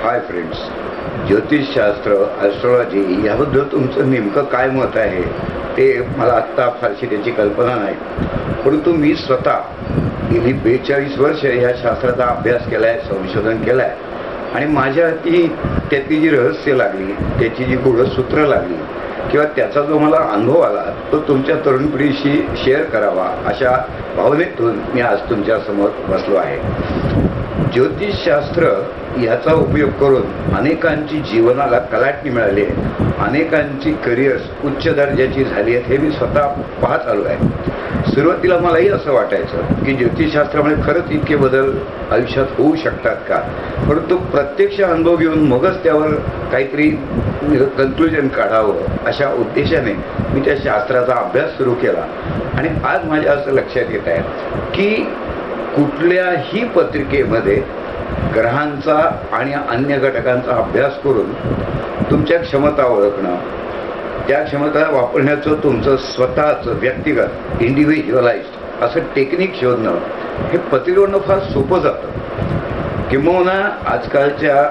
Hi friends, ज्योतिषशास्त्र, astrology याबद्दल तुमचं नेमकं काय मत आहे ते मला आत्ता फारशी त्याची कल्पना नाही. परंतु मी स्वतः गेली 42 वर्ष या शास्त्राचा अभ्यास केला आहे, संशोधन केलं आहे आणि माझ्या हाती त्यातली जी रहस्य लागली, त्याची जी गुढसूत्र लागली किंवा त्याचा जो मला अनुभव आला तो तुमच्या तरुण पिढीशी शेअर करावा अशा भावनेतून मी आज तुमच्या समोर बसलो आहे. ज्योतिषशास्त्र याचा उपयोग करून अनेकांची जीवनाला कलाटणी मिळाली आहे, अनेकांची करिअर्स उच्च दर्जाची झाली आहेत हे मी स्वतः पाहत आलो आहे. सुरुवातीला मलाही असं वाटायचं की ज्योतिषशास्त्रामुळे खरंच इतके बदल आयुष्यात होऊ शकतात का, परंतु प्रत्यक्ष अनुभव घेऊन मगच त्यावर काहीतरी कन्क्लुजन काढावं अशा उद्देशाने मी त्या शास्त्राचा अभ्यास सुरू केला. आणि आज माझ्या असं लक्षात येत आहे की कुठल्याही पत्रिकेमध्ये ग्रहांचा आणि अन्य घटकांचा अभ्यास करून तुमच्या क्षमता ओळखणं, त्या क्षमता वापरण्याचं तुमचं स्वतःचं व्यक्तिगत इंडिव्हिज्युअलाइज्ड असं टेक्निक शोधणं हे पत्रिकेवरनं फार सोपं जातं. किंबहुना आजकालच्या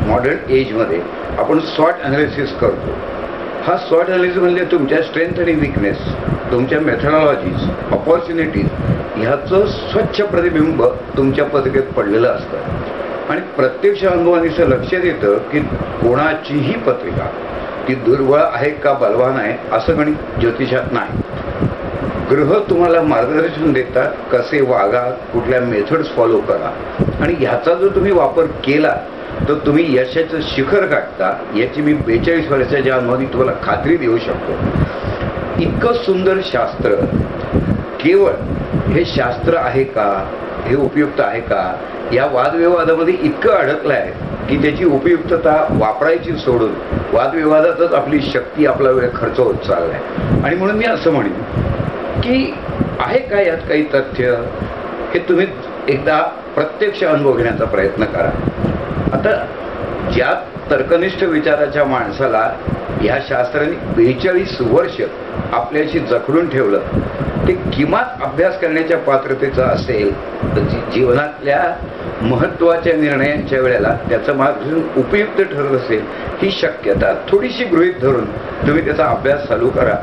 मॉडर्न एजमध्ये आपण स्वॉट ॲनालिसिस करतो. हा स्वॉट ॲनालिसिस म्हणजे तुमच्या स्ट्रेंथ आणि विकनेस, तुमच्या मेथडॉलॉजीज, ऑपॉर्च्युनिटीज ह्याचं स्वच्छ प्रतिबिंब तुमच्या पत्रिकेत पडलेलं असतं. आणि प्रत्यक्ष अनुभवानीचं लक्षात येतं की कोणाचीही पत्रिका ती दुर्बळ आहे का बलवान आहे असं गणित ज्योतिषात नाही. ग्रह तुम्हाला मार्गदर्शन देतात, कसे वागा, कुठल्या मेथड्स फॉलो करा आणि ह्याचा जर तुम्ही वापर केला तर तुम्ही यशाचं शिखर गाठता याची मी 42 वर्षाच्या अनुभवाने तुम्हाला खात्री देऊ शकतो. इतकं सुंदर शास्त्र केवळ हे शास्त्र आहे का, हे उपयुक्त आहे का या वादविवादामध्ये इतकं अडकलं आहे की त्याची उपयुक्तता वापरायची सोडून वादविवादातच आपली शक्ती, आपला वेळ खर्च होत चालला आहे. आणि म्हणून मी असं म्हणेन की आहे का यात काही तथ्य, हे तुम्ही एकदा प्रत्यक्ष अनुभव घेण्याचा प्रयत्न करा. आता ज्या तर्कनिष्ठ विचाराच्या माणसाला ह्या शास्त्राने 42 वर्ष आपल्याशी जखडून ठेवलं ते किमान अभ्यास करण्याच्या पात्रतेचं असेल तर जीवनातल्या महत्त्वाच्या निर्णयांच्या वेळेला त्याचं मार्गदर्शन उपयुक्त ठरत असेल ही शक्यता थोडीशी गृहीत धरून तुम्ही त्याचा अभ्यास चालू करा.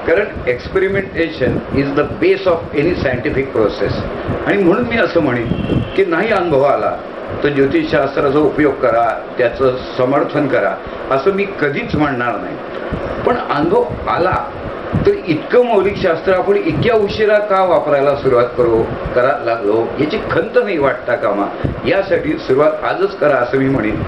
कारण experimentation is the base of any scientific process. आणि म्हणून मी असं म्हणेन की नाही अनुभव आला तर ज्योतिषशास्त्राचा उपयोग करा, त्याचं समर्थन करा असं मी कधीच म्हणणार नाही. पण अनुभव आला तर इतकं मौलिक शास्त्र आपण इतक्या उशिरा का वापरायला सुरुवात करायला लागलो याची खंत नाही वाटता कामा. यासाठी सुरुवात आजच करा असं मी म्हणेन.